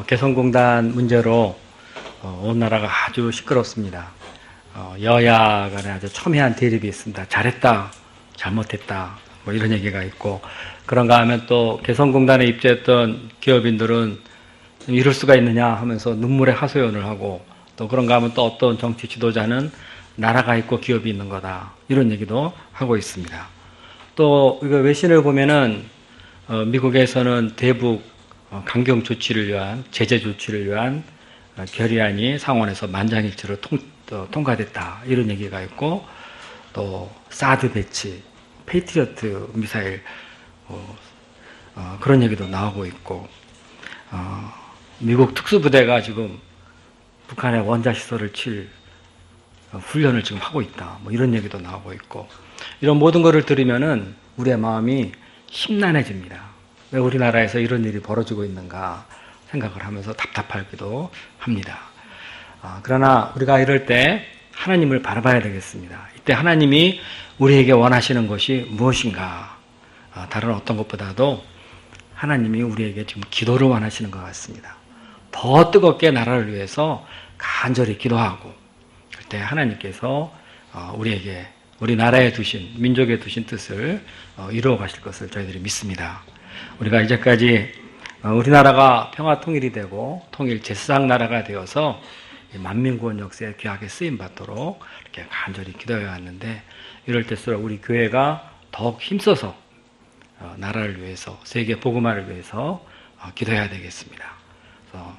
개성공단 문제로 온 나라가 아주 시끄럽습니다. 여야 간에 아주 첨예한 대립이 있습니다. 잘했다, 잘못했다, 뭐 이런 얘기가 있고, 그런가 하면 또 개성공단에 입주했던 기업인들은 이럴 수가 있느냐 하면서 눈물의 하소연을 하고, 또 그런가 하면 또 어떤 정치 지도자는 나라가 있고 기업이 있는 거다, 이런 얘기도 하고 있습니다. 또 이거 외신을 보면은 미국에서는 대북 강경 조치를 위한, 제재 조치를 위한 결의안이 상원에서 만장일치로 통과됐다, 이런 얘기가 있고, 또 사드 배치, 페이트리어트 미사일 그런 얘기도 나오고 있고, 미국 특수부대가 지금 북한의 원자시설을 칠 훈련을 지금 하고 있다, 뭐 이런 얘기도 나오고 있고, 이런 모든 것을 들으면은 우리의 마음이 심란해집니다. 왜 우리나라에서 이런 일이 벌어지고 있는가 생각을 하면서 답답하기도 합니다. 그러나 우리가 이럴 때 하나님을 바라봐야 되겠습니다. 이때 하나님이 우리에게 원하시는 것이 무엇인가? 다른 어떤 것보다도 하나님이 우리에게 지금 기도를 원하시는 것 같습니다. 더 뜨겁게 나라를 위해서 간절히 기도하고, 그때 하나님께서 우리에게, 우리 나라에 두신, 민족에 두신 뜻을 이루어 가실 것을 저희들이 믿습니다. 우리가 이제까지 우리나라가 평화 통일이 되고 통일 제사장 나라가 되어서 만민구원 역사에 귀하게 쓰임 받도록 이렇게 간절히 기도해 왔는데, 이럴 때일수록 우리 교회가 더욱 힘써서 나라를 위해서, 세계 복음화를 위해서 기도해야 되겠습니다. 그래서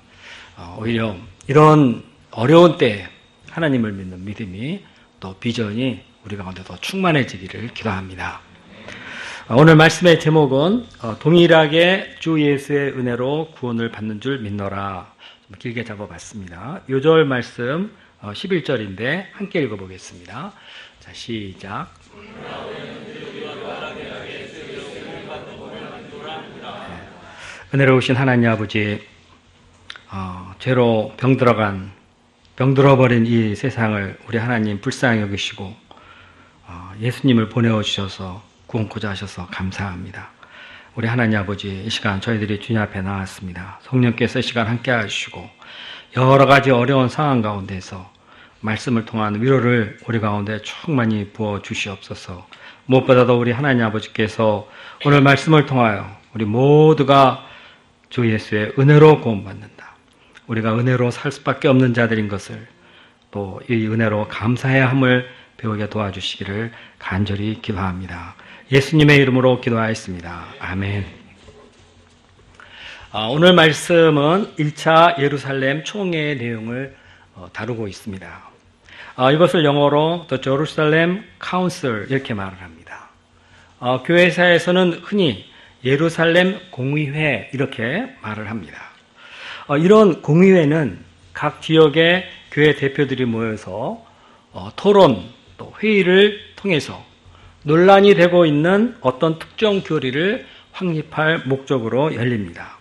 오히려 이런 어려운 때에 하나님을 믿는 믿음이, 또 비전이 우리 가운데 더 충만해지기를 기도합니다. 오늘 말씀의 제목은 동일하게 주 예수의 은혜로 구원을 받는 줄 믿노라. 좀 길게 잡아봤습니다. 요절 말씀 11절인데 함께 읽어보겠습니다. 자, 시작. 은혜로우신 하나님 아버지, 죄로 병들어버린 이 세상을 우리 하나님 불쌍히 여기시고 예수님을 보내어 주셔서 구원코자 하셔서 감사합니다. 우리 하나님 아버지, 이 시간 저희들이 주님 앞에 나왔습니다. 성령께서 이 시간 함께 하시고 여러 가지 어려운 상황 가운데서 말씀을 통한 위로를 우리 가운데 충만히 부어 주시옵소서. 무엇보다도 우리 하나님 아버지께서 오늘 말씀을 통하여 우리 모두가 주 예수의 은혜로 구원받는다, 우리가 은혜로 살 수밖에 없는 자들인 것을, 또 이 은혜로 감사해야 함을 배우게 도와주시기를 간절히 기도합니다. 예수님의 이름으로 기도하였습니다. 아멘. 오늘 말씀은 1차 예루살렘 총회의 내용을 다루고 있습니다. 이것을 영어로 The Jerusalem Council 이렇게 말을 합니다. 교회사에서는 흔히 예루살렘 공의회 이렇게 말을 합니다. 이런 공의회는 각 지역의 교회 대표들이 모여서 토론, 또 회의를 통해서 논란이 되고 있는 어떤 특정 교리를 확립할 목적으로 열립니다.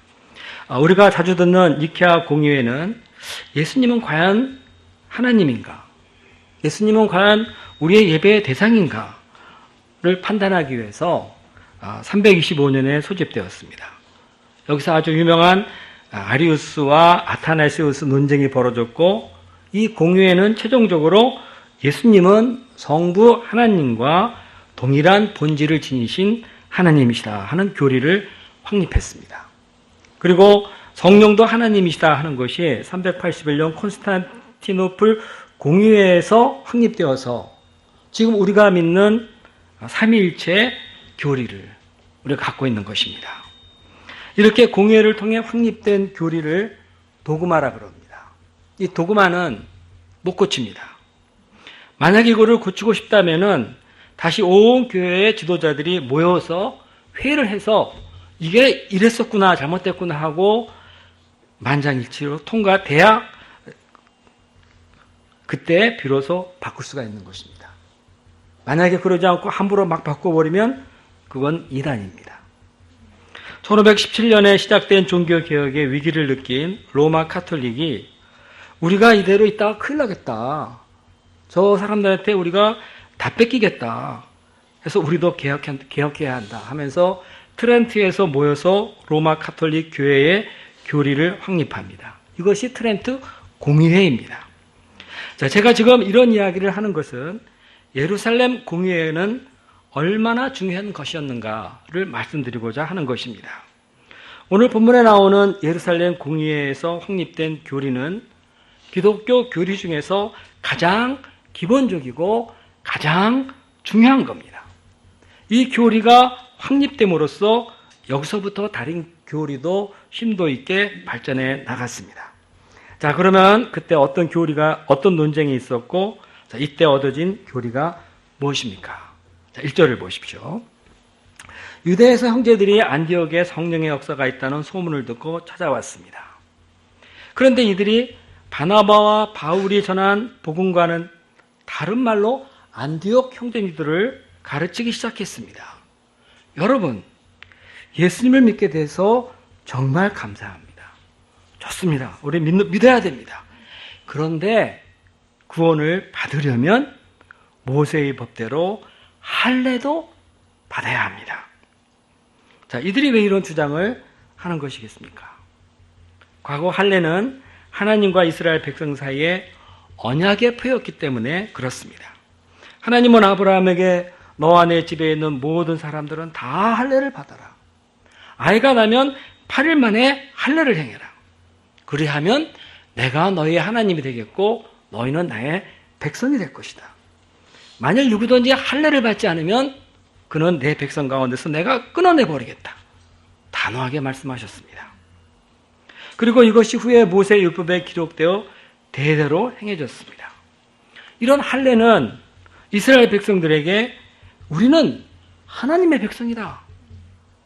우리가 자주 듣는 니케아 공의회는 예수님은 과연 하나님인가? 예수님은 과연 우리의 예배의 대상인가를 판단하기 위해서 325년에 소집되었습니다. 여기서 아주 유명한 아리우스와 아타나시우스 논쟁이 벌어졌고, 이 공의회는 최종적으로 예수님은 성부 하나님과 동일한 본질을 지니신 하나님이시다 하는 교리를 확립했습니다. 그리고 성령도 하나님이시다 하는 것이 381년 콘스탄티노플 공의회에서 확립되어서 지금 우리가 믿는 삼위일체 교리를 우리가 갖고 있는 것입니다. 이렇게 공의회를 통해 확립된 교리를 도그마라 그럽니다. 이 도그마는 못 고칩니다. 만약 이거를 고치고 싶다면은 다시 온 교회의 지도자들이 모여서 회의를 해서 이게 이랬었구나, 잘못됐구나 하고 만장일치로 통과돼야 그때 비로소 바꿀 수가 있는 것입니다. 만약에 그러지 않고 함부로 막 바꿔버리면 그건 이단입니다. 1517년에 시작된 종교개혁의 위기를 느낀 로마 카톨릭이 우리가 이대로 있다가 큰일 나겠다, 저 사람들한테 우리가 다 뺏기겠다 해서 우리도 개혁해야 한다 하면서 트렌트에서 모여서 로마 카톨릭 교회의 교리를 확립합니다. 이것이 트렌트 공의회입니다. 자, 제가 지금 이런 이야기를 하는 것은 예루살렘 공의회는 얼마나 중요한 것이었는가를 말씀드리고자 하는 것입니다. 오늘 본문에 나오는 예루살렘 공의회에서 확립된 교리는 기독교 교리 중에서 가장 기본적이고 가장 중요한 겁니다. 이 교리가 확립됨으로써 여기서부터 다른 교리도 심도 있게 발전해 나갔습니다. 자, 그러면 그때 어떤 논쟁이 있었고, 자, 이때 얻어진 교리가 무엇입니까? 자, 1절을 보십시오. 유대에서 형제들이 안디옥에 성령의 역사가 있다는 소문을 듣고 찾아왔습니다. 그런데 이들이 바나바와 바울이 전한 복음과는 다른 말로 안디옥 형제들을 가르치기 시작했습니다. 여러분, 예수님을 믿게 돼서 정말 감사합니다. 좋습니다. 우리 믿어야 됩니다. 그런데 구원을 받으려면 모세의 법대로 할례도 받아야 합니다. 자, 이들이 왜 이런 주장을 하는 것이겠습니까? 과거 할례는 하나님과 이스라엘 백성 사이에 언약의 표였기 때문에 그렇습니다. 하나님은 아브라함에게 너와 내 집에 있는 모든 사람들은 다 할례를 받아라. 아이가 나면 8일 만에 할례를 행해라. 그리하면 내가 너희의 하나님이 되겠고 너희는 나의 백성이 될 것이다. 만일 누구든지 할례를 받지 않으면 그는 내 백성 가운데서 내가 끊어내버리겠다. 단호하게 말씀하셨습니다. 그리고 이것이 후에 모세 율법에 기록되어 대대로 행해졌습니다. 이런 할례는 이스라엘 백성들에게 우리는 하나님의 백성이다.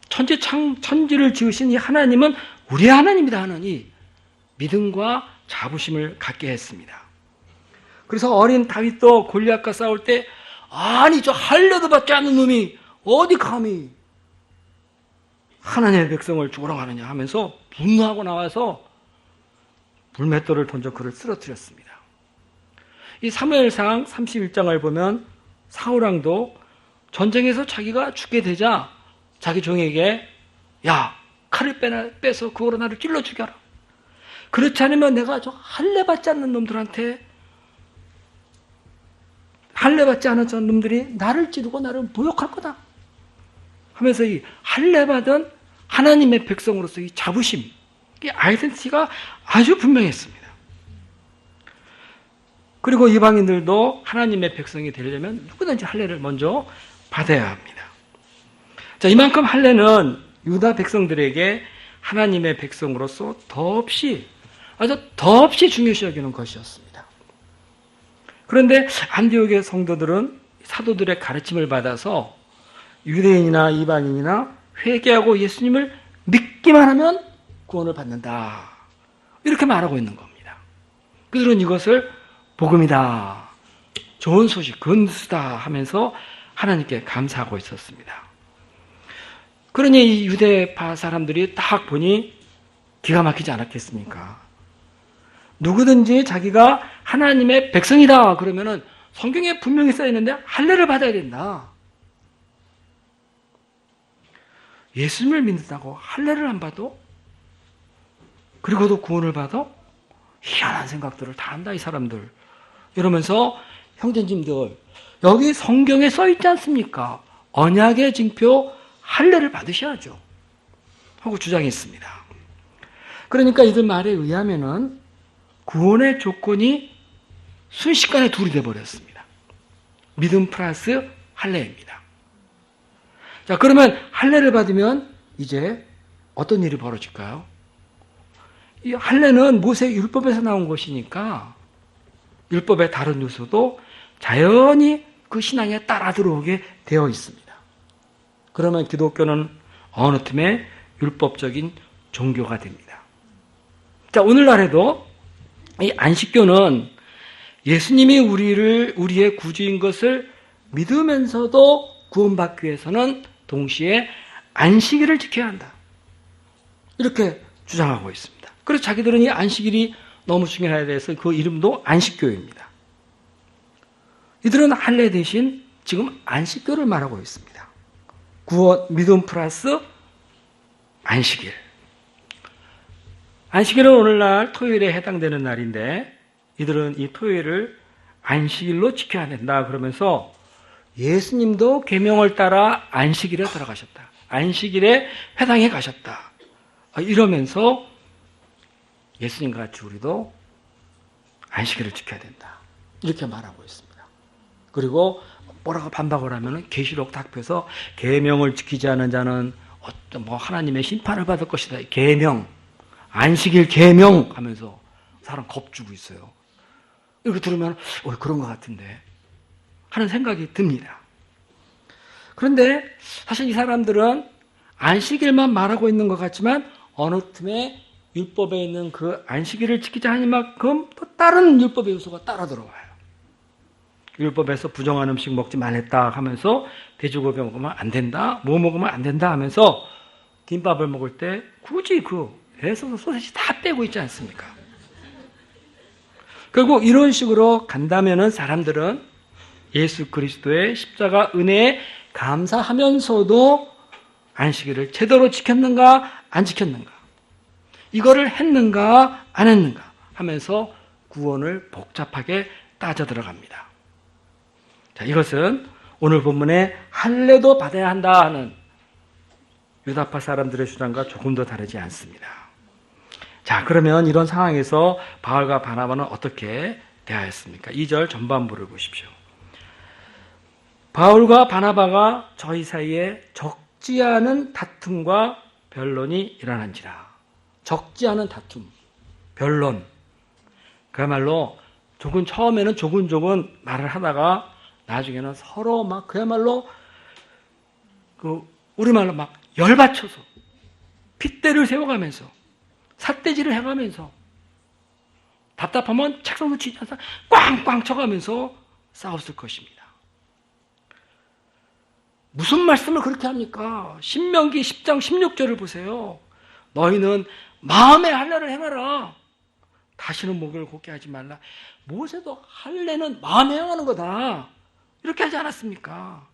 천지를 지으신 이 하나님은 우리의 하나님이다 하는 이 믿음과 자부심을 갖게 했습니다. 그래서 어린 다윗도 골리앗과 싸울 때 아니 저 할례도 받지 않는 놈이 어디 감히 하나님의 백성을 죽으라고 하느냐 하면서 분노하고 나와서 불맷돌을 던져 그를 쓰러뜨렸습니다. 이 사무엘상 31장을 보면 사울왕도 전쟁에서 자기가 죽게 되자 자기 종에게 야 칼을 빼서 그거로 나를 찔러 죽여라. 그렇지 않으면 내가 저 할례 받지 않는 놈들한테 할례 받지 않은 저 놈들이 나를 찌르고 나를 모욕할 거다 하면서 이 할례 받은 하나님의 백성으로서 이 자부심, 이 아이덴티티가 아주 분명했습니다. 그리고 이방인들도 하나님의 백성이 되려면 누구든지 할례를 먼저 받아야 합니다. 자, 이만큼 할례는 유다 백성들에게 하나님의 백성으로서 아주 더없이 중요시 여기는 것이었습니다. 그런데 안디옥의 성도들은 사도들의 가르침을 받아서 유대인이나 이방인이나 회개하고 예수님을 믿기만 하면 구원을 받는다. 이렇게 말하고 있는 겁니다. 그들은 이것을 복음이다. 좋은 소식, 근수다 하면서 하나님께 감사하고 있었습니다. 그러니 이 유대파 사람들이 딱 보니 기가 막히지 않았겠습니까? 누구든지 자기가 하나님의 백성이다 그러면은 성경에 분명히 써 있는데 할례를 받아야 된다. 예수님을 믿는다고 할례를 안 받아? 그리고도 구원을 받아? 희한한 생각들을 다 한다 이 사람들. 이러면서 형제님들 여기 성경에 써 있지 않습니까? 언약의 징표 할례를 받으셔야죠 하고 주장했습니다. 그러니까 이들 말에 의하면은 구원의 조건이 순식간에 둘이 돼버렸습니다. 믿음 플러스 할례입니다. 자, 그러면 할례를 받으면 이제 어떤 일이 벌어질까요? 이 할례는 모세 율법에서 나온 것이니까 율법의 다른 요소도 자연히 그 신앙에 따라 들어오게 되어 있습니다. 그러면 기독교는 어느 틈에 율법적인 종교가 됩니다. 자, 오늘날에도 이 안식교는 예수님이 우리의 구주인 것을 믿으면서도 구원받기 위해서는 동시에 안식일을 지켜야 한다. 이렇게 주장하고 있습니다. 그래서 자기들은 이 안식일이 너무 중요하다 해서 그 이름도 안식교입니다. 이들은 할례 대신 지금 안식교를 말하고 있습니다. 구원, 믿음 플러스 안식일. 안식일은 오늘날 토요일에 해당되는 날인데 이들은 이 토요일을 안식일로 지켜야 된다 그러면서 예수님도 계명을 따라 안식일에 들어가셨다. 안식일에 회당에 가셨다. 이러면서 예수님과 같이 우리도 안식일을 지켜야 된다. 이렇게 말하고 있습니다. 그리고 뭐라고 반박을 하면 계시록 닥쳐서 계명을 지키지 않은 자는 어떤 하나님의 심판을 받을 것이다. 계명, 안식일 계명 하면서 사람 겁주고 있어요. 이렇게 들으면 그런 것 같은데 하는 생각이 듭니다. 그런데 사실 이 사람들은 안식일만 말하고 있는 것 같지만 어느 틈에 율법에 있는 그 안식일을 지키지 않은 만큼 또 다른 율법의 요소가 따라 들어와요. 율법에서 부정한 음식 먹지 말랬다 하면서 돼지고기 먹으면 안 된다, 뭐 먹으면 안 된다 하면서 김밥을 먹을 때 굳이 그 에서도 소시지 다 빼고 있지 않습니까? 결국 이런 식으로 간다면은 사람들은 예수 그리스도의 십자가 은혜에 감사하면서도 안식일을 제대로 지켰는가 안 지켰는가, 이거를 했는가 안 했는가 하면서 구원을 복잡하게 따져 들어갑니다. 자, 이것은 오늘 본문에 할례도 받아야 한다 하는 유다파 사람들의 주장과 조금도 다르지 않습니다. 자, 그러면 이런 상황에서 바울과 바나바는 어떻게 대하였습니까? 2절 전반부를 보십시오. 바울과 바나바가 저희 사이에 적지 않은 다툼과 변론이 일어난지라. 적지 않은 다툼, 변론. 그야말로 처음에는 조근조근 말을 하다가 나중에는 서로 막 그야말로 우리말로 막 열받쳐서 핏대를 세워가면서 삿대질을 해가면서 답답하면 책상도 치지 않아서 꽝꽝 쳐가면서 싸웠을 것입니다. 무슨 말씀을 그렇게 합니까? 신명기 10장 16절을 보세요. 너희는 마음의 할례를 행하라. 다시는 목을 곧게 하지 말라. 모세도 할례는 마음에 행하는 거다. 이렇게 하지 않았습니까?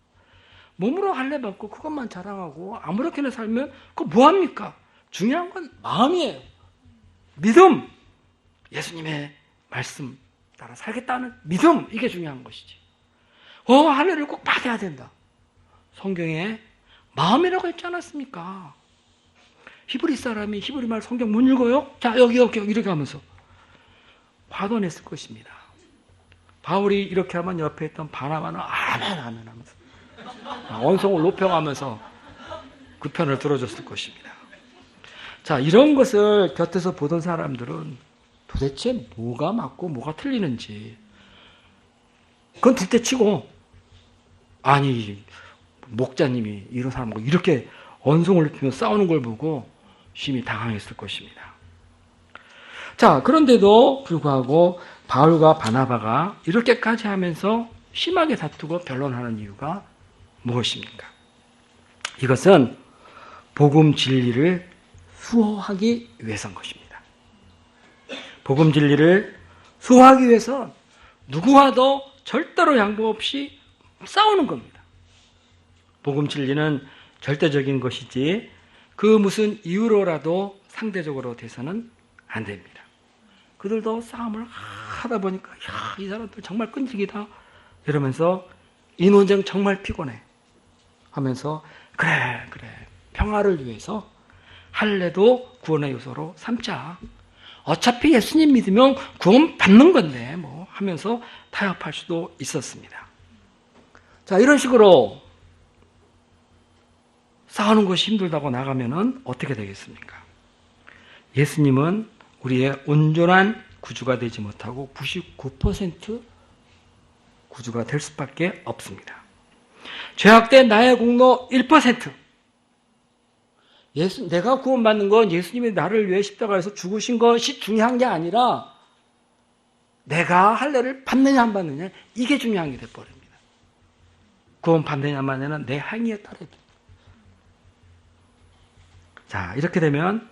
몸으로 할례 받고 그것만 자랑하고 아무렇게나 살면 그거 뭐합니까? 중요한 건 마음이에요. 믿음. 예수님의 말씀 따라 살겠다는 믿음. 이게 중요한 것이지. 할례를 꼭 받아야 된다. 성경에 마음이라고 했지 않았습니까? 히브리 사람이 히브리 말 성경 못 읽어요? 자, 여기 이렇게 하면서 화도 냈을 것입니다. 바울이 이렇게 하면 옆에 있던 바나바는 아멘 하면서 언성을 높여가면서 그 편을 들어줬을 것입니다. 자, 이런 것을 곁에서 보던 사람들은 도대체 뭐가 맞고 뭐가 틀리는지 그건 둘째치고, 아니 목자님이 이런 사람과 이렇게 언성을 높이며 싸우는 걸 보고 심히 당황했을 것입니다. 자, 그런데도 불구하고 바울과 바나바가 이렇게까지 하면서 심하게 다투고 변론하는 이유가 무엇입니까? 이것은 복음 진리를 수호하기 위해서인 것입니다. 복음 진리를 수호하기 위해서 누구와도 절대로 양보 없이 싸우는 겁니다. 복음 진리는 절대적인 것이지 그 무슨 이유로라도 상대적으로 돼서는 안 됩니다. 그들도 싸움을 하다 보니까 이 사람들 정말 끈질기다 이러면서 이 논쟁 정말 피곤해 하면서 그래 평화를 위해서 할례도 구원의 요소로 삼자. 어차피 예수님 믿으면 구원 받는 건데 뭐 하면서 타협할 수도 있었습니다. 자, 이런 식으로 싸우는 것이 힘들다고 나가면은 어떻게 되겠습니까? 예수님은 우리의 온전한 구주가 되지 못하고 99% 구주가 될 수밖에 없습니다. 죄악된 나의 공로 1%. 내가 구원받는 건 예수님이 나를 위해 십자가에서 죽으신 것이 중요한 게 아니라 내가 할례를 받느냐 안 받느냐 이게 중요한 게 돼버립니다. 구원 받느냐 안 받느냐는 내 행위에 따라야 됩니다. 자, 이렇게 되면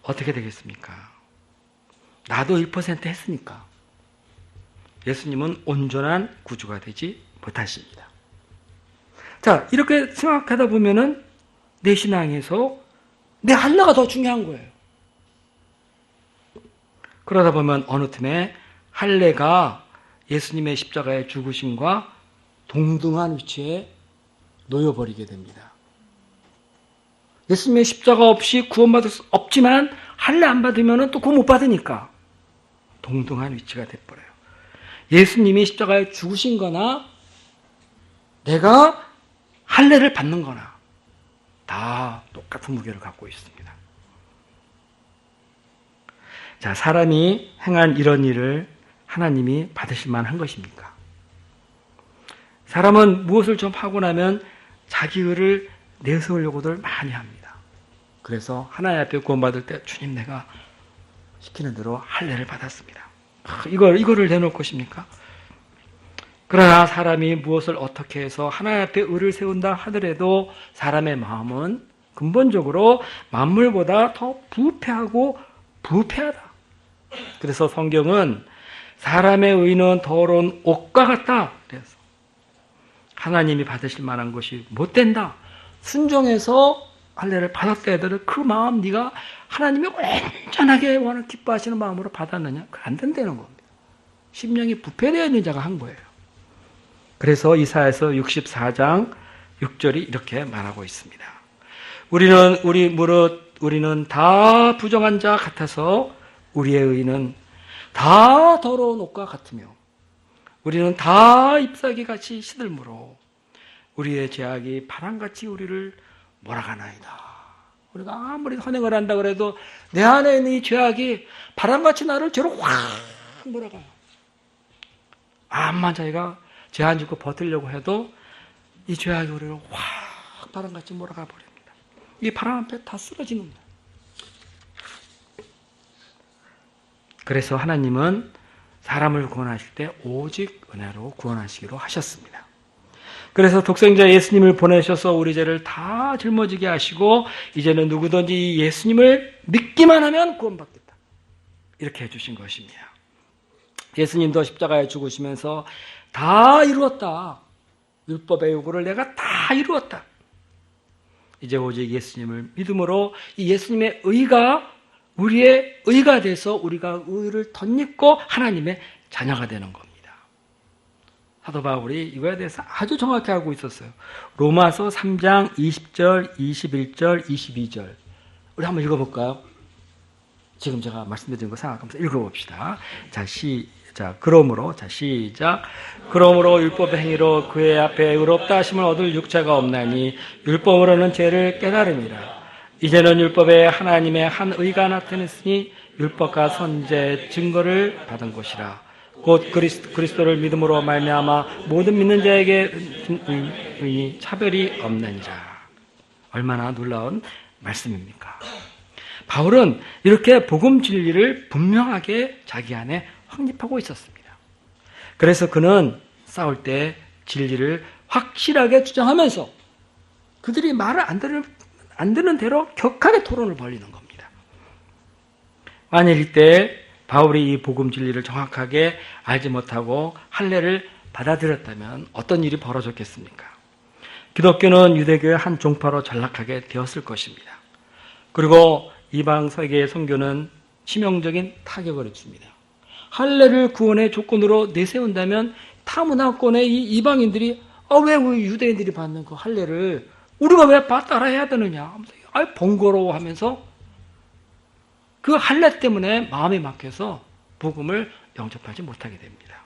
어떻게 되겠습니까? 나도 1% 했으니까 예수님은 온전한 구주가 되지 못하십니다. 자, 이렇게 생각하다 보면은 내 신앙에서 내 할례가 더 중요한 거예요. 그러다 보면 어느 틈에 할례가 예수님의 십자가의 죽으심과 동등한 위치에 놓여버리게 됩니다. 예수님의 십자가 없이 구원받을 수 없지만 할례 안 받으면 또 구원 못 받으니까 동등한 위치가 돼버려요. 예수님이 십자가에 죽으신 거나 내가 할례를 받는 거나 다 똑같은 무게를 갖고 있습니다. 자, 사람이 행한 이런 일을 하나님이 받으실 만한 것입니까? 사람은 무엇을 좀 하고 나면 자기 의를 내세우려고들 많이 합니다. 그래서 하나님 앞에 구원받을 때 주님 내가 시키는 대로 할례를 받았습니다. 이거를 내놓을 것입니까? 그러나 사람이 무엇을 어떻게 해서 하나님 앞에 의를 세운다 하더라도 사람의 마음은 근본적으로 만물보다 더 부패하고 부패하다. 그래서 성경은 사람의 의는 더러운 옷과 같다. 그래서 하나님이 받으실 만한 것이 못 된다. 순종해서 할례를 받았다 해도 그 마음 네가 하나님이 온전하게 기뻐하시는 마음으로 받았느냐? 안 된다는 겁니다. 심령이 부패되어 있는 자가 한 거예요. 그래서 이사야서 64장 6절이 이렇게 말하고 있습니다. 우리는 다 부정한 자 같아서 우리의 의는 다 더러운 옷과 같으며 우리는 다 잎사귀같이 시들므로 우리의 죄악이 바람같이 우리를 몰아가나이다. 우리가 아무리 선행을 한다 그래도 내 안에 있는 이 죄악이 바람같이 나를 죄로 확 몰아가요. 암만 자기가 죄 안 짓고 버티려고 해도 이 죄악이 우리를 확 바람같이 몰아가 버립니다. 이 바람 앞에 다 쓰러지는 거예요. 그래서 하나님은 사람을 구원하실 때 오직 은혜로 구원하시기로 하셨습니다. 그래서 독생자 예수님을 보내셔서 우리 죄를 다 짊어지게 하시고 이제는 누구든지 예수님을 믿기만 하면 구원받겠다. 이렇게 해주신 것입니다. 예수님도 십자가에 죽으시면서 다 이루었다. 율법의 요구를 내가 다 이루었다. 이제 오직 예수님을 믿음으로 이 예수님의 의가 우리의 의가 돼서 우리가 의를 덧입고 하나님의 자녀가 되는 겁니다. 사도 바울이 이거에 대해서 아주 정확히 알고 있었어요. 로마서 3장 20절, 21절, 22절. 우리 한번 읽어볼까요? 지금 제가 말씀드린 거 생각하면서 읽어봅시다. 자, 시작. 그러므로 율법의 행위로 그의 앞에 의롭다 하심을 얻을 육체가 없나니 율법으로는 죄를 깨달음이라. 이제는 율법에 하나님의 한 의가 나타났으니 율법과 선지자의 증거를 받은 것이라. 곧 그리스도를 믿음으로 말미암아 모든 믿는 자에게 의인이 차별이 없느니라. 얼마나 놀라운 말씀입니까? 바울은 이렇게 복음 진리를 분명하게 자기 안에 확립하고 있었습니다. 그래서 그는 싸울 때 진리를 확실하게 주장하면서 그들이 말을 안 듣는 대로 격하게 토론을 벌이는 겁니다. 만일 이때 바울이 이 복음 진리를 정확하게 알지 못하고 할례를 받아들였다면 어떤 일이 벌어졌겠습니까? 기독교는 유대교의 한 종파로 전락하게 되었을 것입니다. 그리고 이방 세계의 선교는 치명적인 타격을 입습니다. 할례를 구원의 조건으로 내세운다면 타문화권의 이 이방인들이 왜 우리 유대인들이 받는 그 할례를 우리가 왜 따라해야 되느냐 하면서 번거로워하면서 그 할례 때문에 마음이 막혀서 복음을 영접하지 못하게 됩니다.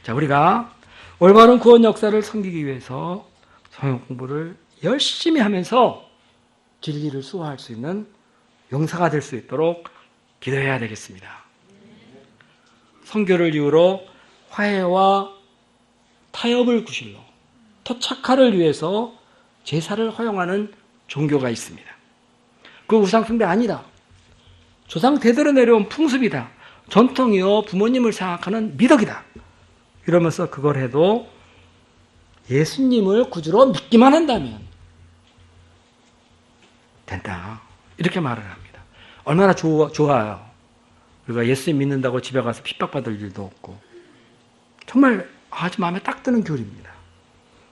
자, 우리가 올바른 구원 역사를 섬기기 위해서 성경 공부를 열심히 하면서 진리를 수호할 수 있는 용사가 될 수 있도록 기도해야 되겠습니다. 선교를 이유로 화해와 타협을 구실로 토착화를 위해서 제사를 허용하는 종교가 있습니다. 그 우상숭배 아니다. 조상 대대로 내려온 풍습이다. 전통이요 부모님을 생각하는 미덕이다. 이러면서 그걸 해도 예수님을 구주로 믿기만 한다면 된다. 이렇게 말을 합니다. 얼마나 좋아요. 우리가 예수님 믿는다고 집에 가서 핍박받을 일도 없고 정말 아주 마음에 딱 드는 교리입니다.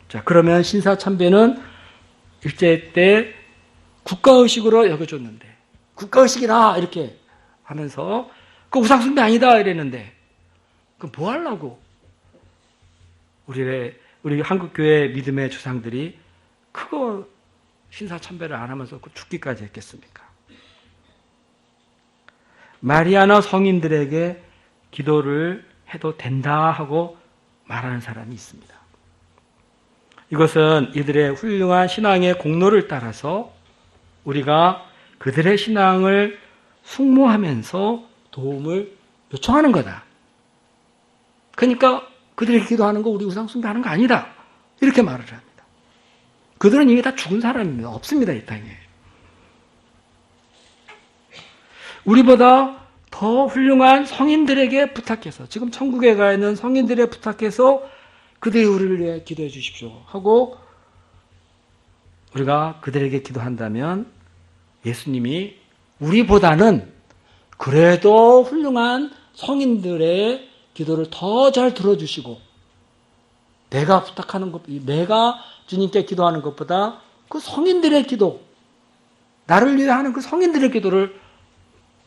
자, 그러면 신사참배는 일제 때 국가의식으로 여겨줬는데 국가의식이다 이렇게 하면서 그 우상숭배 아니다 이랬는데 그 뭐 하려고 우리 한국교회 믿음의 조상들이 그거 신사참배를 안 하면서 그 죽기까지 했겠습니까? 마리아나 성인들에게 기도를 해도 된다 하고 말하는 사람이 있습니다. 이것은 이들의 훌륭한 신앙의 공로를 따라서 우리가 그들의 신앙을 숭모하면서 도움을 요청하는 거다. 그러니까 그들에게 기도하는 거 우리 우상 숭배하는 거 아니다. 이렇게 말을 합니다. 그들은 이미 다 죽은 사람입니다. 없습니다. 이 땅에. 우리보다 더 훌륭한 성인들에게 부탁해서 지금 천국에 가 있는 성인들에 부탁해서 그들이 우리를 위해 기도해 주십시오 하고 우리가 그들에게 기도한다면 예수님이 우리보다는 그래도 훌륭한 성인들의 기도를 더 잘 들어주시고 내가 부탁하는 것, 내가 주님께 기도하는 것보다 그 성인들의 기도, 나를 위해 하는 그 성인들의 기도를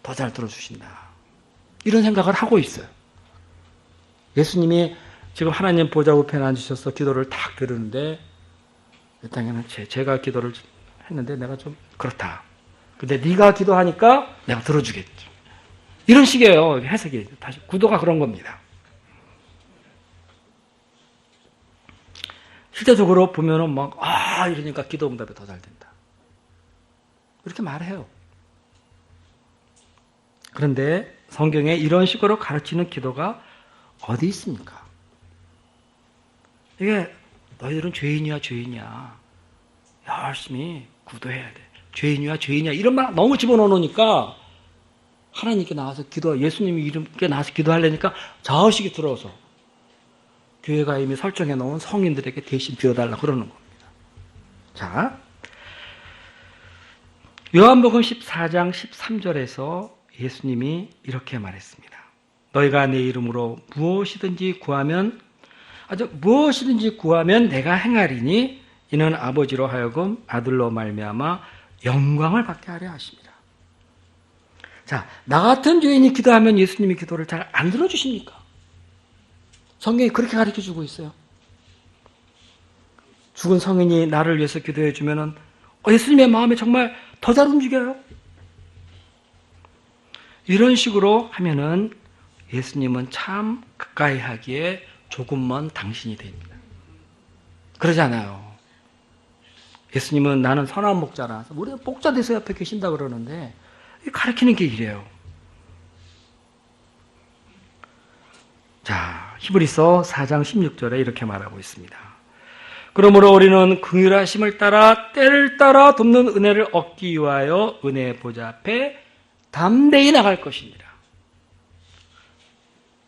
더 잘 들어주신다. 이런 생각을 하고 있어요. 예수님이 지금 하나님 보좌 우편에 앉으셔서 기도를 딱 들으는데 이 땅에는 제가 기도를 했는데 내가 좀 그렇다. 근데 네가 기도하니까 내가 들어주겠죠. 이런 식이에요. 해석이. 다시 구도가 그런 겁니다. 실제적으로 보면은 막 이러니까 기도 응답이 더 잘 된다. 이렇게 말해요. 그런데 성경에 이런 식으로 가르치는 기도가 어디 있습니까? 이게 너희들은 죄인이야 열심히 구도해야 돼. 죄인이야 이런 말 너무 집어넣으니까 하나님께 나와서 예수님이 이름께 나와서 기도하려니까 자의식이 들어서 교회가 이미 설정해 놓은 성인들에게 대신 비워달라 그러는 겁니다. 자, 요한복음 14장 13절에서 예수님이 이렇게 말했습니다. 너희가 내 이름으로 무엇이든지 구하면 내가 행하리니 이는 아버지로 하여금 아들로 말미암아 영광을 받게 하려 하십니다. 자, 나 같은 죄인이 기도하면 예수님이 기도를 잘 안 들어주십니까? 성경이 그렇게 가르쳐주고 있어요. 죽은 성인이 나를 위해서 기도해 주면은 예수님의 마음이 정말 더 잘 움직여요. 이런 식으로 하면은 예수님은 참 가까이 하기에 조금 먼 당신이 됩니다. 그러잖아요. 예수님은 나는 선한 목자라. 우리가 목자 돼서 옆에 계신다 그러는데 가르치는 게 이래요. 자, 히브리서 4장 16절에 이렇게 말하고 있습니다. 그러므로 우리는 긍휼하심을 따라 때를 따라 돕는 은혜를 얻기 위하여 은혜의 보좌 앞에 담대히 나갈 것입니다.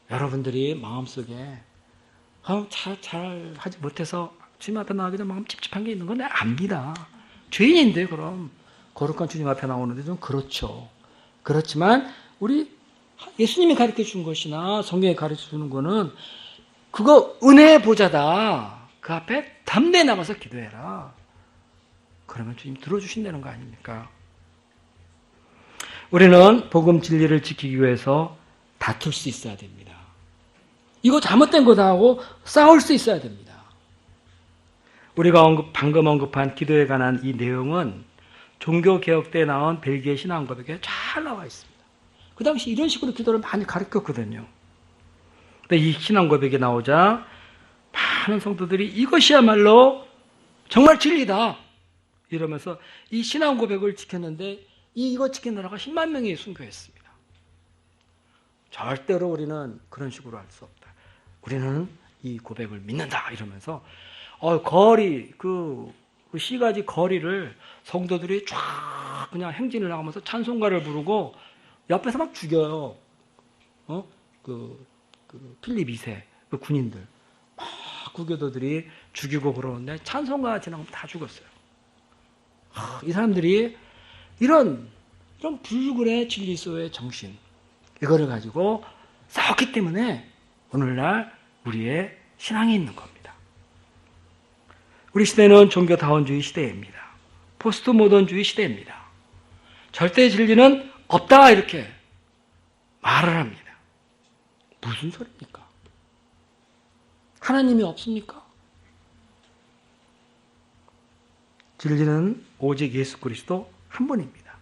여러분들이 마음속에 잘 하지 못해서 주님 앞에 나가기 전에 마음 찝찝한 게 있는 건 내가 압니다. 죄인인데 그럼 거룩한 주님 앞에 나오는데 좀 그렇죠. 그렇지만 우리 예수님이 가르쳐 준 것이나 성경이 가르쳐 주는 거는 그거 은혜의 보좌다. 그 앞에 담대히 나가서 기도해라. 그러면 주님 들어주신다는 거 아닙니까? 우리는 복음 진리를 지키기 위해서 다툴 수 있어야 됩니다. 이거 잘못된 거다 하고 싸울 수 있어야 됩니다. 우리가 방금 언급한 기도에 관한 이 내용은 종교개혁 때 나온 벨기에 신앙고백에 잘 나와 있습니다. 그 당시 이런 식으로 기도를 많이 가르쳤거든요. 근데 이 신앙고백이 나오자 많은 성도들이 이것이야말로 정말 진리다 이러면서 이 신앙고백을 지켰는데 이거 지키느라가 10만 명이 순교했습니다. 절대로 우리는 그런 식으로 할 수 없다. 우리는 이 고백을 믿는다 이러면서 그 시가지 거리를 성도들이 쫙 그냥 행진을 나가면서 찬송가를 부르고 옆에서 막 죽여요. 그 필립 2세 그 군인들 막 구교도들이 죽이고 그러는데 찬송가 지나가면 다 죽었어요. 이 사람들이 이런 불굴의 진리서의 정신 이거를 가지고 싸웠기 때문에 오늘날 우리의 신앙이 있는 겁니다. 우리 시대는 종교다원주의 시대입니다. 포스트 모던주의 시대입니다. 절대 진리는 없다 이렇게 말을 합니다. 무슨 소리입니까? 하나님이 없습니까? 진리는 오직 예수 그리스도 한 분입니다.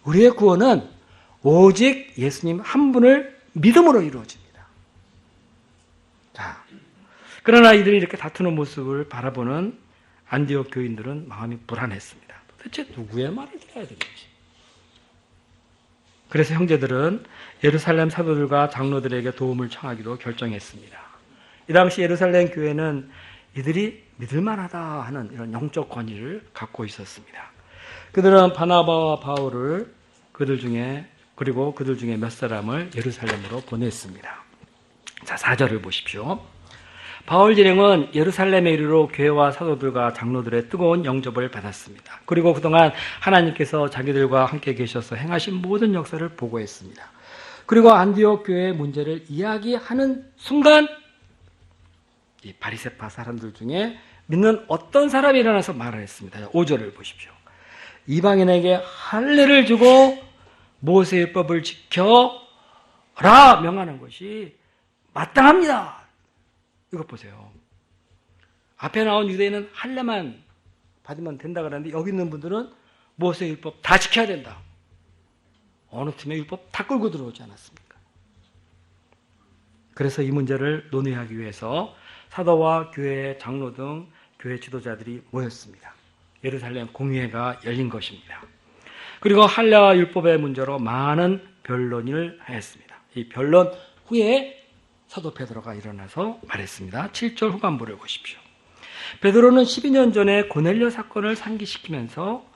우리의 구원은 오직 예수님 한 분을 믿음으로 이루어집니다. 자, 그러나 이들이 이렇게 다투는 모습을 바라보는 안디옥 교인들은 마음이 불안했습니다. 도대체 누구의 말을 들어야 되는지. 그래서 형제들은 예루살렘 사도들과 장로들에게 도움을 청하기로 결정했습니다. 이 당시 예루살렘 교회는 이들이 믿을만하다 하는 이런 영적 권위를 갖고 있었습니다. 그들은 바나바와 바울을 그들 중에 몇 사람을 예루살렘으로 보냈습니다. 자, 4절을 보십시오. 바울 일행은 예루살렘에 이르러 교회와 사도들과 장로들의 뜨거운 영접을 받았습니다. 그리고 그동안 하나님께서 자기들과 함께 계셔서 행하신 모든 역사를 보고했습니다. 그리고 안디옥 교회의 문제를 이야기하는 순간 이 바리새파 사람들 중에 믿는 어떤 사람이 일어나서 말을 했습니다. 5절을 보십시오. 이방인에게 할례를 주고 모세율법을 지켜라 명하는 것이 마땅합니다. 이것 보세요. 앞에 나온 유대인은 할례만 받으면 된다 그러는데 여기 있는 분들은 모세율법 다 지켜야 된다. 어느 팀에 율법 다 끌고 들어오지 않았습니까? 그래서 이 문제를 논의하기 위해서 사도와 교회 장로 등 교회 지도자들이 모였습니다. 예루살렘 공의회가 열린 것입니다. 그리고 할례와 율법의 문제로 많은 변론을 하였습니다. 이 변론 후에 사도 베드로가 일어나서 말했습니다. 7절 후반부를 보십시오. 베드로는 12년 전에 고넬료 사건을 상기시키면서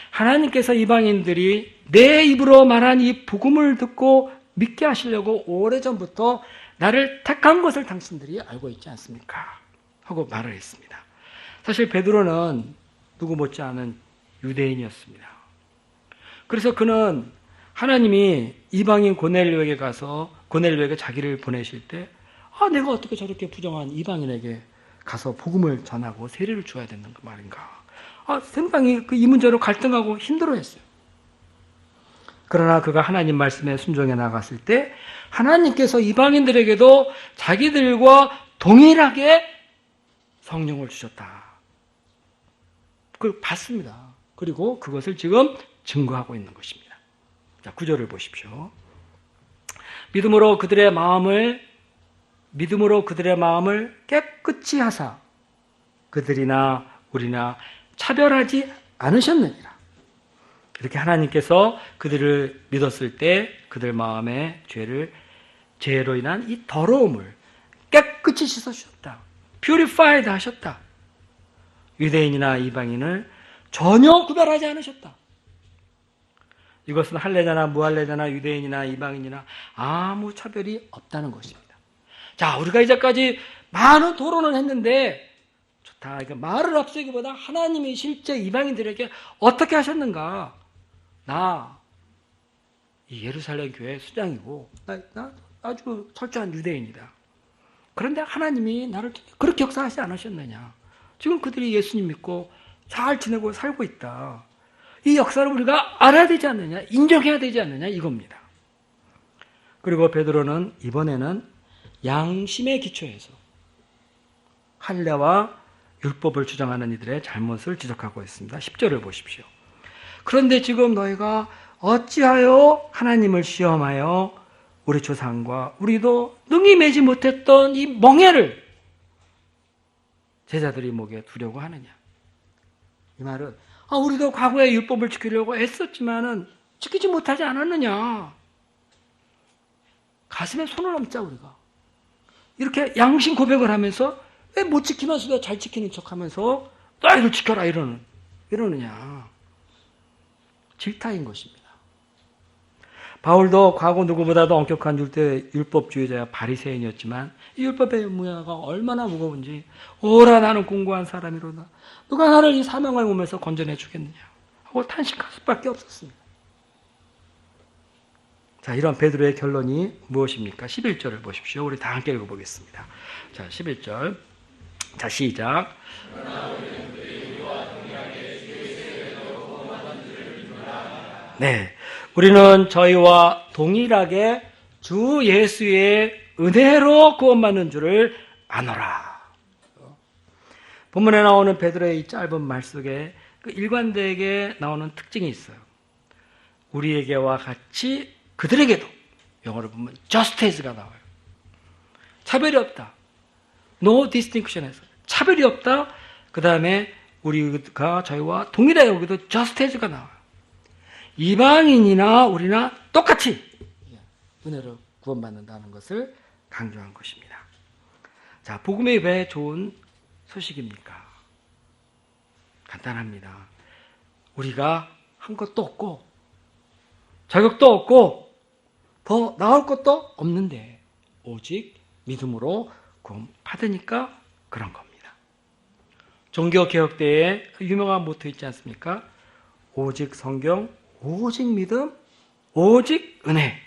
하나님께서 이방인들이 내 입으로 말한 이 복음을 듣고 믿게 하시려고 오래전부터 나를 택한 것을 당신들이 알고 있지 않습니까? 하고 말을 했습니다. 사실 베드로는 누구 못지않은 유대인이었습니다. 그래서 그는 하나님이 이방인 고넬료에게 가서 고넬료에게 자기를 보내실 때 내가 어떻게 저렇게 부정한 이방인에게 가서 복음을 전하고 세례를 줘야 되는 거 말인가. 상당히 이 문제로 갈등하고 힘들어했어요. 그러나 그가 하나님 말씀에 순종해 나갔을 때 하나님께서 이방인들에게도 자기들과 동일하게 성령을 주셨다. 그걸 봤습니다. 그리고 그것을 지금 증거하고 있는 것입니다. 자, 9절을 보십시오. 믿음으로 그들의 마음을 깨끗이 하사 그들이나 우리나 차별하지 않으셨느니라. 이렇게 하나님께서 그들을 믿었을 때 그들 마음의 죄로 인한 이 더러움을 깨끗이 씻어주셨다. purified 하셨다. 유대인이나 이방인을 전혀 구별하지 않으셨다. 이것은 할례자나 무할례자나 유대인이나 이방인이나 아무 차별이 없다는 것입니다. 자, 우리가 이제까지 많은 토론을 했는데 좋다. 말을 앞세기보다 하나님이 실제 이방인들에게 어떻게 하셨는가. 이 예루살렘 교회 수장이고 나 아주 철저한 유대인이다. 그런데 하나님이 나를 그렇게 역사하지 않으셨느냐. 지금 그들이 예수님 믿고 잘 지내고 살고 있다. 이 역사를 우리가 알아야 되지 않느냐, 인정해야 되지 않느냐 이겁니다. 그리고 베드로는 이번에는 양심의 기초에서 할례와 율법을 주장하는 이들의 잘못을 지적하고 있습니다. 10절을 보십시오. 그런데 지금 너희가 어찌하여 하나님을 시험하여 우리 조상과 우리도 능히 매지 못했던 이 멍에를 제자들이 목에 두려고 하느냐. 이 말은 우리도 과거에 율법을 지키려고 애썼지만은 지키지 못하지 않았느냐. 가슴에 손을 얹자 우리가. 이렇게 양심 고백을 하면서 왜 못 지키면서도 잘 지키는 척하면서 너희들 지켜라 이러느냐. 질타인 것입니다. 바울도 과거 누구보다도 엄격한 율법주의자야 바리새인이었지만 이 율법의 무게가 얼마나 무거운지 오라 나는 공고한 사람이로다. 누가 나를 이 사명을 몸에서 건져내 주겠느냐 하고 탄식할 수밖에 없었습니다. 자, 이런 베드로의 결론이 무엇입니까? 11절을 보십시오. 우리 다 함께 읽어보겠습니다. 자, 11절. 자, 시작. 네, 우리는 저희와 동일하게 주 예수의 은혜로 구원받는 줄을 아노라. 본문에 나오는 베드로의 이 짧은 말 속에 그 일관되게 나오는 특징이 있어요. 우리에게와 같이 그들에게도, 영어로 보면 just as가 나와요. 차별이 없다. No distinction에서 차별이 없다. 그 다음에 우리가 저희와 동일하게 여기도 just as가 나와요. 이방인이나 우리나 똑같이 은혜로 구원받는다는 것을 강조한 것입니다. 자, 복음이 왜 좋은 소식입니까? 간단합니다. 우리가 한 것도 없고 자격도 없고 더 나을 것도 없는데 오직 믿음으로 구원받으니까 그런 겁니다. 종교개혁 때에 유명한 모토 있지 않습니까? 오직 성경, 오직 믿음, 오직 은혜.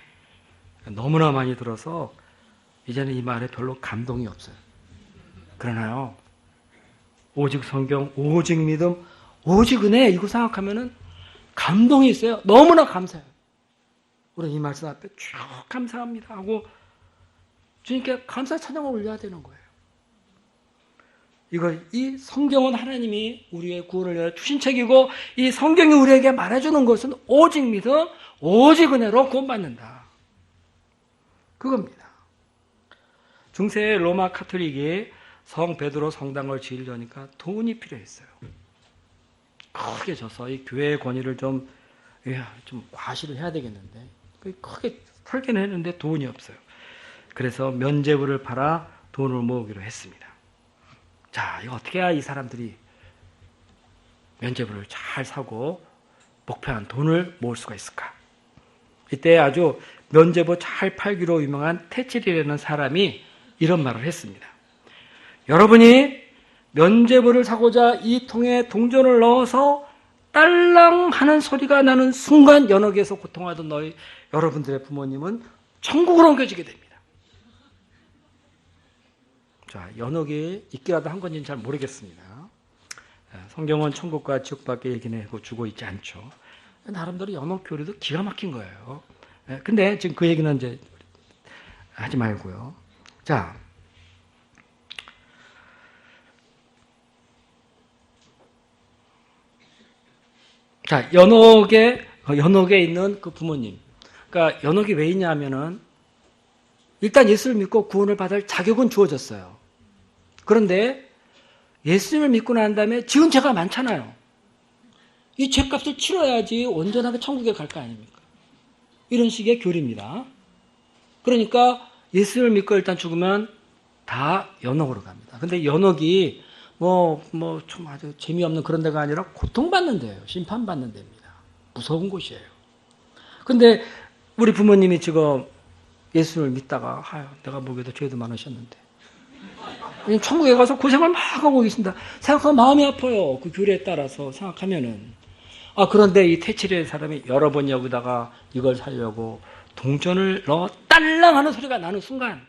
너무나 많이 들어서 이제는 이 말에 별로 감동이 없어요. 그러나요, 오직 성경, 오직 믿음, 오직 은혜 이거 생각하면은 감동이 있어요. 너무나 감사해요. 우리 이 말씀 앞에 쭉 감사합니다 하고 주님께 감사 찬양을 올려야 되는 거예요. 이 성경은 하나님이 우리의 구원을 위해 주신 책이고 이 성경이 우리에게 말해주는 것은 오직 믿음, 오직 은혜로 구원받는다. 그겁니다. 중세 로마 카톨릭이 성 베드로 성당을 지으려니까 돈이 필요했어요. 크게 져서 이 교회의 권위를 좀 과시를 해야 되겠는데 크게 털기는 했는데 돈이 없어요. 그래서 면죄부를 팔아 돈을 모으기로 했습니다. 자, 이거 어떻게 해야 이 사람들이 면죄부를 잘 사고 목표한 돈을 모을 수가 있을까? 이때 아주 면죄부 잘 팔기로 유명한 테칠이라는 사람이 이런 말을 했습니다. 여러분이 면죄부를 사고자 이 통에 동전을 넣어서 딸랑 하는 소리가 나는 순간 연옥에서 고통하던 여러분들의 부모님은 천국으로 옮겨지게 됩니다. 자, 연옥이 있기라도 한 건지는 잘 모르겠습니다. 성경은 천국과 지옥밖에 얘기는 주고 있지 않죠. 나름대로 연옥 교리도 기가 막힌 거예요. 근데 지금 그 얘기는 이제 하지 말고요. 자, 연옥에 있는 그 부모님. 그러니까 연옥이 왜 있냐면은 일단 예수를 믿고 구원을 받을 자격은 주어졌어요. 그런데 예수님을 믿고 난 다음에 지은 죄가 많잖아요. 이 죄값을 치러야지 온전하게 천국에 갈 거 아닙니까? 이런 식의 교리입니다. 그러니까 예수를 믿고 일단 죽으면 다 연옥으로 갑니다. 근데 연옥이 좀 아주 재미없는 그런 데가 아니라 고통받는 데예요. 심판받는 데입니다. 무서운 곳이에요. 근데 우리 부모님이 지금 예수를 믿다가 내가 보기에도 죄도 많으셨는데 천국에 가서 고생을 막 하고 계신다. 생각하면 마음이 아파요. 그 교리에 따라서 생각하면은. 그런데 이 테칠의 사람이 여러 번 여기다가 이걸 살려고 동전을 넣어 딸랑 하는 소리가 나는 순간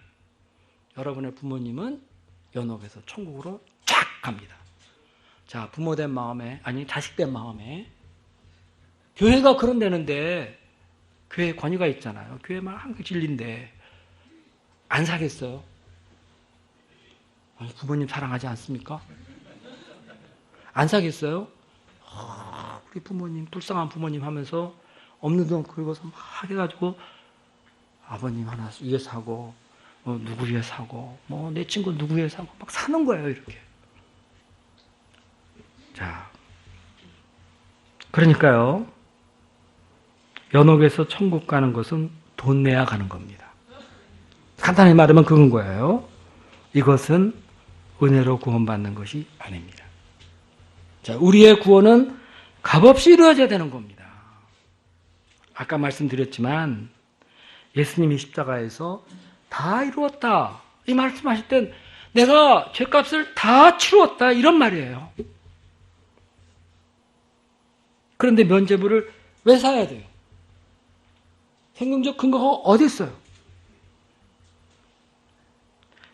여러분의 부모님은 연옥에서 천국으로 쫙 갑니다. 자, 부모된 마음에, 아니 자식된 마음에 교회가 그런 데는데 교회에 권위가 있잖아요. 교회만 항상 진리인데 안 사겠어요? 부모님 사랑하지 않습니까? 안 사겠어요? 우리 부모님, 불쌍한 부모님 하면서 없는 돈 긁어서 막 해가지고 아버님 하나 위해 사고 누구 위해 사고 내 친구 누구 위해 사고 막 사는 거예요. 이렇게. 자, 그러니까요, 연옥에서 천국 가는 것은 돈 내야 가는 겁니다. 간단히 말하면 그건 거예요. 이것은 은혜로 구원받는 것이 아닙니다. 자, 우리의 구원은 값없이 이루어져야 되는 겁니다. 아까 말씀드렸지만 예수님이 십자가에서 다 이루었다 이 말씀하실 땐 내가 죄값을 다 치루었다 이런 말이에요. 그런데 면죄부를 왜 사야 돼요? 성경적 근거가 어디 있어요?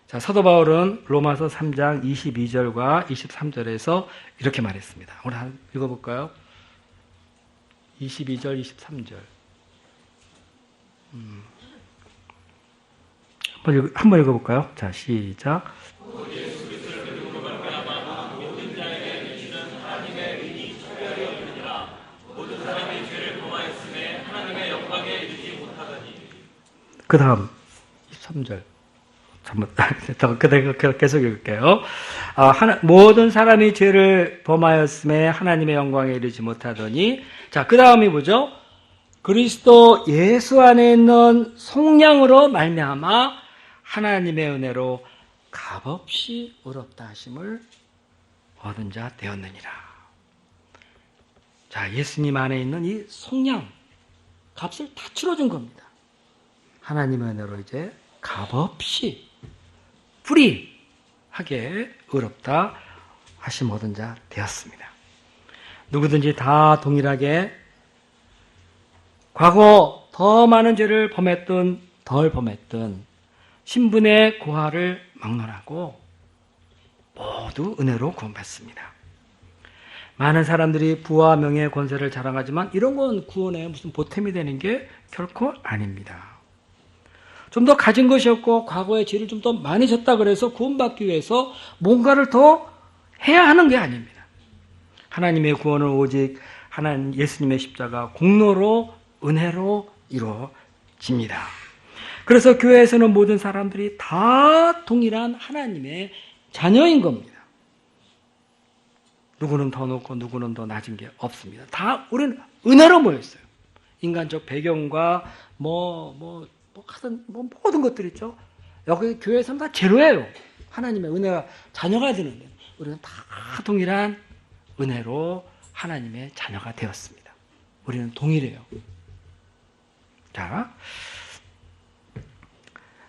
자, 사도 바울은 로마서 3장 22절과 23절에서 이렇게 말했습니다. 오늘 한번 읽어볼까요? 22절, 23절. 한번 읽어볼까요? 자, 시작. 그 다음 13절 계속 읽을게요. 모든 사람이 죄를 범하였음에 하나님의 영광에 이르지 못하더니, 자, 그 다음이 뭐죠? 그리스도 예수 안에 있는 속량으로 말미암아 하나님의 은혜로 값없이 의롭다 하심을 얻은 자 되었느니라. 자, 예수님 안에 있는 이 속량, 값을 다 치러준 겁니다. 하나님의 은혜로 이제 값없이 프리하게 의롭다 하심 얻은 자 되었습니다. 누구든지 다 동일하게 과거 더 많은 죄를 범했든 덜 범했든 신분의 고하를 막론하고 모두 은혜로 구원받습니다. 많은 사람들이 부와 명예, 권세를 자랑하지만 이런 건 구원에 무슨 보탬이 되는 게 결코 아닙니다. 좀 더 가진 것이 없고 과거의 죄를 좀 더 많이 졌다 그래서 구원받기 위해서 뭔가를 더 해야 하는 게 아닙니다. 하나님의 구원은 오직 하나님 예수님의 십자가 공로로 은혜로 이루어집니다. 그래서 교회에서는 모든 사람들이 다 동일한 하나님의 자녀인 겁니다. 누구는 더 높고 누구는 더 낮은 게 없습니다. 다 우리는 은혜로 모였어요. 인간적 배경과 모든 것들 있죠. 여기 교회에서는 다 제로예요. 하나님의 은혜가 자녀가 되는데 우리는 다 동일한 은혜로 하나님의 자녀가 되었습니다. 우리는 동일해요. 자,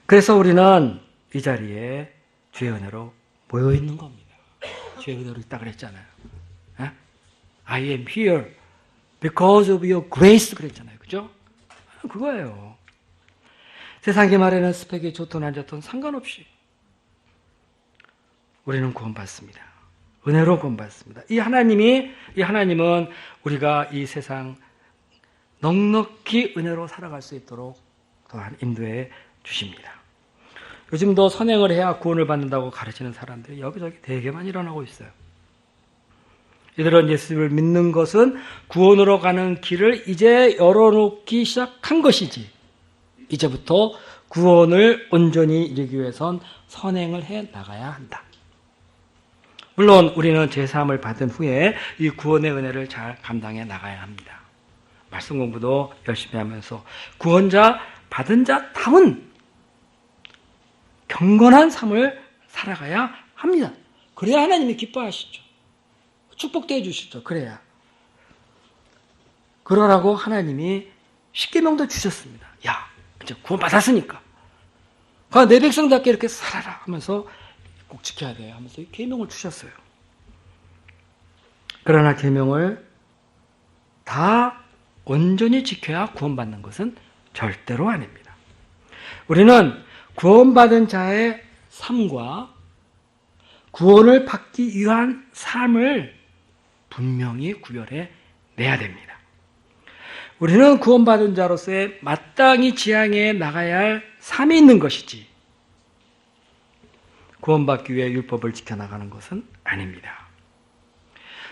그래서 우리는 이 자리에 주의 은혜로 모여 있는 겁니다. 주의 은혜로 있다 그랬잖아요. I am here because of your grace 그랬잖아요. 그죠? 그거예요. 세상의 말에는 스펙이 좋든 안 좋든 상관없이 우리는 구원받습니다. 은혜로 구원받습니다. 이 하나님은 우리가 이 세상 넉넉히 은혜로 살아갈 수 있도록 또한 인도해 주십니다. 요즘도 선행을 해야 구원을 받는다고 가르치는 사람들이 여기저기 되게만 일어나고 있어요. 이들은 예수를 믿는 것은 구원으로 가는 길을 이제 열어놓기 시작한 것이지, 이제부터 구원을 온전히 이루기 위해선 선행을 해 나가야 한다. 물론 우리는 제사함을 받은 후에 이 구원의 은혜를 잘 감당해 나가야 합니다. 말씀 공부도 열심히 하면서 구원자 받은 자다운 경건한 삶을 살아가야 합니다. 그래야 하나님이 기뻐하시죠. 축복도 해주시죠. 그래야. 그러라고 하나님이 십계명도 주셨습니다. 야, 이제 구원받았으니까 내 백성답게 이렇게 살아라 하면서 꼭 지켜야 돼 하면서 계명을 주셨어요. 그러나 계명을 다 온전히 지켜야 구원받는 것은 절대로 아닙니다. 우리는 구원받은 자의 삶과 구원을 받기 위한 삶을 분명히 구별해 내야 됩니다. 우리는 구원받은 자로서의 마땅히 지향해 나가야 할 삶이 있는 것이지 구원받기 위해 율법을 지켜나가는 것은 아닙니다.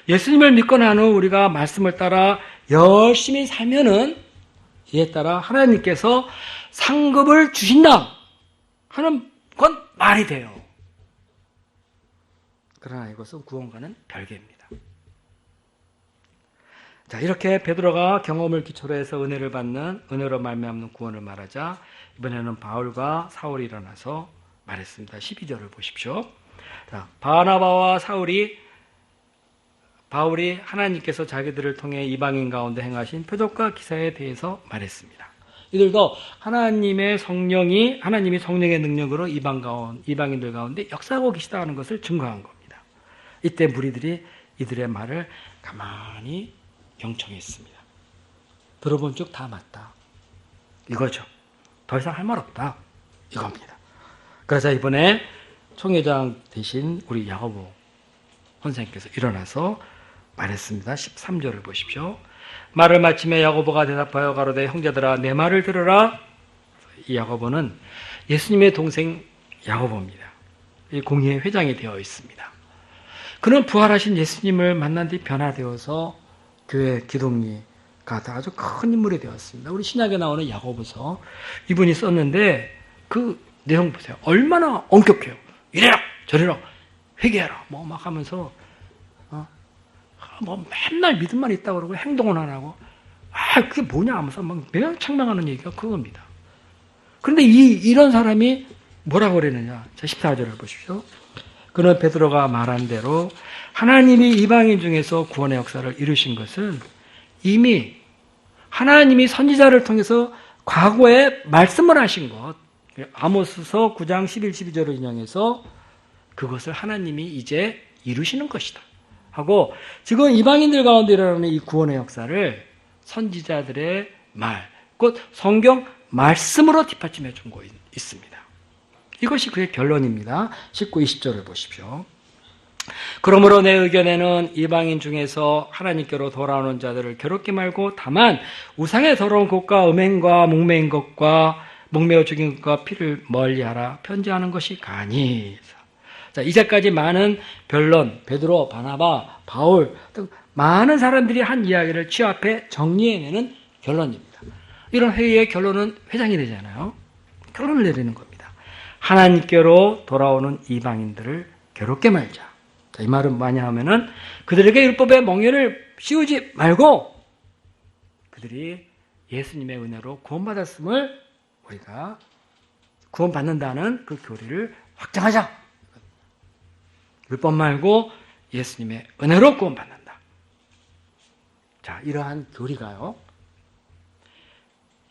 예수님을 믿고 난 후 우리가 말씀을 따라 열심히 살면은 이에 따라 하나님께서 상급을 주신다 하는 건 말이 돼요. 그러나 이것은 구원과는 별개입니다. 자, 이렇게 베드로가 경험을 기초로 해서 은혜를 받는, 은혜로 말미암는 구원을 말하자 이번에는 바울과 사울이 일어나서 말했습니다. 12절을 보십시오. 자, 바나바와 바울이 하나님께서 자기들을 통해 이방인 가운데 행하신 표적과 기사에 대해서 말했습니다. 이들도 하나님이 성령의 능력으로 이방인들 가운데 역사하고 계시다 하는 것을 증거한 겁니다. 이때 무리들이 이들의 말을 가만히 경청했습니다. 들어본 쪽 다 맞다. 이거죠. 더 이상 할 말 없다. 이겁니다. 그래서 이번에 총회장 대신 우리 야고보 선생님께서 일어나서 말했습니다. 13절을 보십시오. 말을 마침에 야고보가 대답하여 가로되 형제들아 내 말을 들으라. 이 야고보는 예수님의 동생 야고보입니다. 이 공의회 회장이 되어 있습니다. 그는 부활하신 예수님을 만난 뒤 변화되어서 교회 기독리가 아주 큰 인물이 되었습니다. 우리 신약에 나오는 야고보서 이분이 썼는데 그 내용 보세요. 얼마나 엄격해요. 이래라 저래라 회개해라 뭐 막 하면서 뭐 맨날 믿음만 있다고 그러고 행동은 안 하고 그게 뭐냐 하면서 막 매장창망하는 얘기가 그겁니다. 그런데 이런 사람이 뭐라고 그랬느냐. 자, 14절을 보십시오. 그는 베드로가 말한 대로 하나님이 이방인 중에서 구원의 역사를 이루신 것은 이미 하나님이 선지자를 통해서 과거에 말씀을 하신 것, 아모스서 9장 11, 12절을 인용해서 그것을 하나님이 이제 이루시는 것이다 하고, 지금 이방인들 가운데 일어나는 이 구원의 역사를 선지자들의 말, 곧 성경 말씀으로 뒷받침해 준 거 있습니다. 이것이 그의 결론입니다. 19, 20절을 보십시오. 그러므로 내 의견에는 이방인 중에서 하나님께로 돌아오는 자들을 괴롭게 말고 다만 우상의 더러운 것과 음행과 목매인 것과 목매어 죽인 것과 피를 멀리하라 편지하는 것이 가니. 자, 이제까지 많은 변론, 베드로, 바나바, 바울 등 많은 사람들이 한 이야기를 취합해 정리해내는 결론입니다. 이런 회의의 결론은 회장이 되잖아요. 결론을 내리는 겁니다. 하나님께로 돌아오는 이방인들을 괴롭게 말자. 자, 이 말은 뭐냐 하면은 그들에게 율법의 멍에를 씌우지 말고 그들이 예수님의 은혜로 구원받았음을 우리가 구원받는다는 그 교리를 확장하자. 율법 말고 예수님의 은혜로 구원받는다. 자, 이러한 교리가요.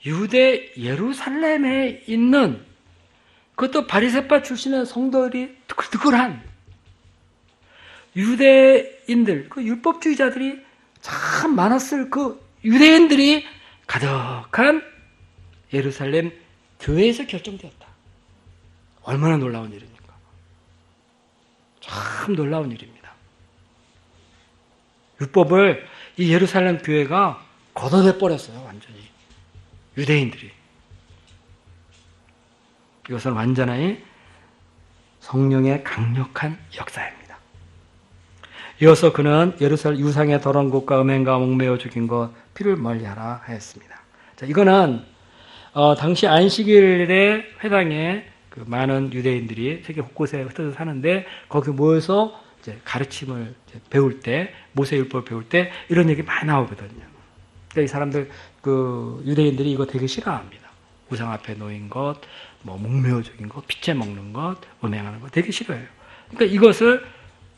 유대 예루살렘에 있는 그것도 바리새파 출신의 성도들이 뜨글뜨글한 유대인들, 그 율법주의자들이 참 많았을 그 유대인들이 가득한 예루살렘 교회에서 결정되었다. 얼마나 놀라운 일입니까? 참 놀라운 일입니다. 율법을 이 예루살렘 교회가 걷어내 버렸어요. 완전히. 유대인들이. 이것은 완전히 성령의 강력한 역사입니다. 이어서 그는 예루살렘 유상의 더러운 것과 음행과 목매어 죽인 것 피를 멀리하라 하였습니다. 자, 이거는 당시 안식일에 회당에 그 많은 유대인들이 세계 곳곳에 흩어져 사는데 거기 모여서 이제 가르침을 이제 배울 때 모세율법을 배울 때 이런 얘기 많이 나오거든요. 그러니까 이 사람들 그 유대인들이 이거 되게 싫어합니다. 우상 앞에 놓인 것, 뭐 목매어 죽인 것, 피째 먹는 것, 음행하는 것 되게 싫어해요. 그러니까 이것을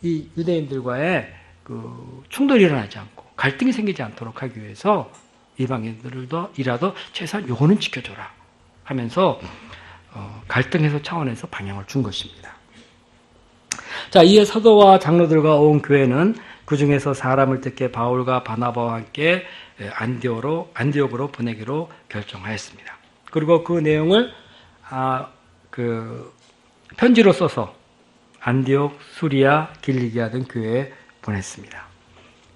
이 유대인들과의 그 충돌이 일어나지 않고 갈등이 생기지 않도록 하기 위해서 이방인들도 이라도 최소한 요거는 지켜줘라 하면서 갈등 해소 차원에서 방향을 준 것입니다. 자, 이에 사도와 장로들과 온 교회는 그 중에서 사람을 택해 바울과 바나바와 함께 안디옥으로 보내기로 결정하였습니다. 그리고 그 내용을 편지로 써서 안디옥, 수리아, 길리기아 등 교회에 보냈습니다.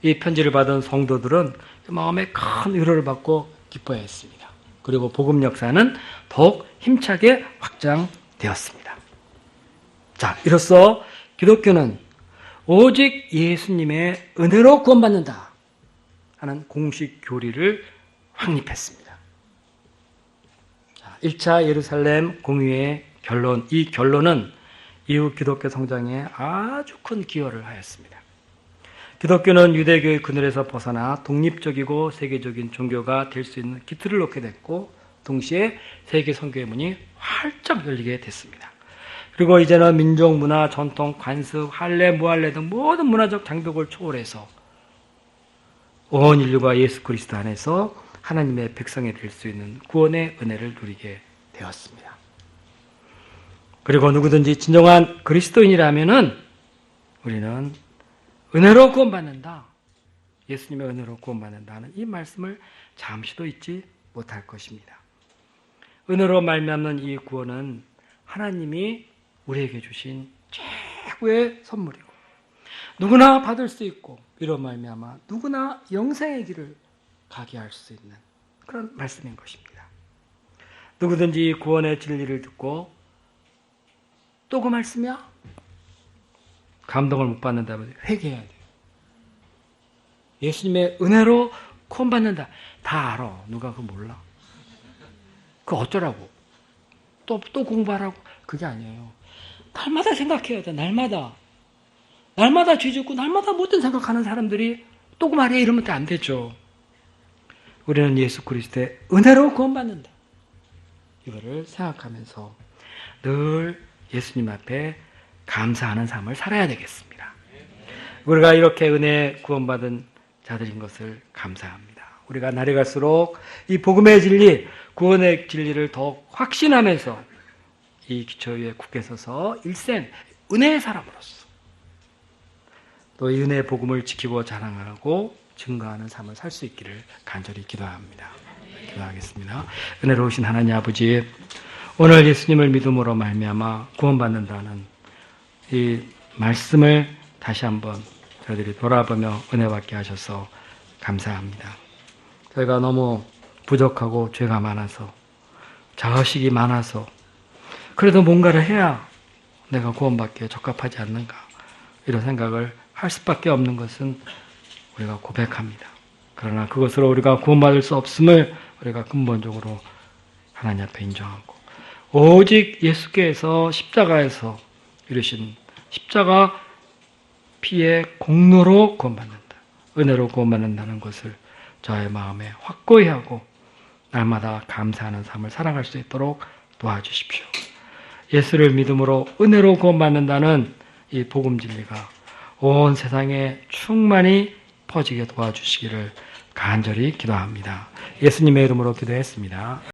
이 편지를 받은 성도들은 마음에 큰 위로를 받고 기뻐했습니다. 그리고 복음 역사는 더욱 힘차게 확장되었습니다. 자, 이로써 기독교는 오직 예수님의 은혜로 구원받는다 하는 공식 교리를 확립했습니다. 자, 1차 예루살렘 공의회의 결론, 이 결론은 이후 기독교 성장에 아주 큰 기여를 하였습니다. 기독교는 유대교의 그늘에서 벗어나 독립적이고 세계적인 종교가 될 수 있는 기틀을 놓게 됐고 동시에 세계 선교의 문이 활짝 열리게 됐습니다. 그리고 이제는 민족, 문화, 전통, 관습, 할례, 무할례 등 모든 문화적 장벽을 초월해서 온 인류가 예수 그리스도 안에서 하나님의 백성이 될 수 있는 구원의 은혜를 누리게 되었습니다. 그리고 누구든지 진정한 그리스도인이라면은 우리는 은혜로 구원받는다. 예수님의 은혜로 구원받는다는 이 말씀을 잠시도 잊지 못할 것입니다. 은혜로 말미암는 이 구원은 하나님이 우리에게 주신 최고의 선물이고 누구나 받을 수 있고 이로 말미암아 누구나 영생의 길을 가게 할 수 있는 그런 말씀인 것입니다. 누구든지 구원의 진리를 듣고 또 그 말씀이야? 감동을 못 받는다면 회개해야 돼요. 예수님의 은혜로 구원받는다. 다 알아. 누가 그거 몰라? 그거 어쩌라고? 또 공부하라고? 그게 아니에요. 날마다 생각해야 돼. 날마다 죄 짓고 날마다 못된 생각하는 사람들이 또 그 말이야 이러면 안 되죠. 우리는 예수 그리스도의 은혜로 구원받는다. 이거를 생각하면서 늘 예수님 앞에 감사하는 삶을 살아야 되겠습니다. 우리가 이렇게 은혜 구원받은 자들인 것을 감사합니다. 우리가 날이 갈수록 이 복음의 진리, 구원의 진리를 더욱 확신하면서 이 기초 위에 굳게 서서 일생 은혜의 사람으로서 또 이 은혜의 복음을 지키고 자랑하고 증거하는 삶을 살 수 있기를 간절히 기도합니다. 기도하겠습니다. 은혜로우신 하나님 아버지, 오늘 예수님을 믿음으로 말미암아 구원받는다는 이 말씀을 다시 한번 저희들이 돌아보며 은혜 받게 하셔서 감사합니다. 저희가 너무 부족하고 죄가 많아서 자식이 많아서 그래도 뭔가를 해야 내가 구원받기에 적합하지 않는가 이런 생각을 할 수밖에 없는 것은 우리가 고백합니다. 그러나 그것으로 우리가 구원받을 수 없음을 우리가 근본적으로 하나님 앞에 인정하고 오직 예수께서 십자가에서 이루신 십자가 피의 공로로 구원받는다. 은혜로 구원받는다는 것을 저의 마음에 확고히 하고 날마다 감사하는 삶을 살아갈 수 있도록 도와주십시오. 예수를 믿음으로 은혜로 구원받는다는 이 복음 진리가 온 세상에 충만히 퍼지게 도와주시기를 간절히 기도합니다. 예수님의 이름으로 기도했습니다.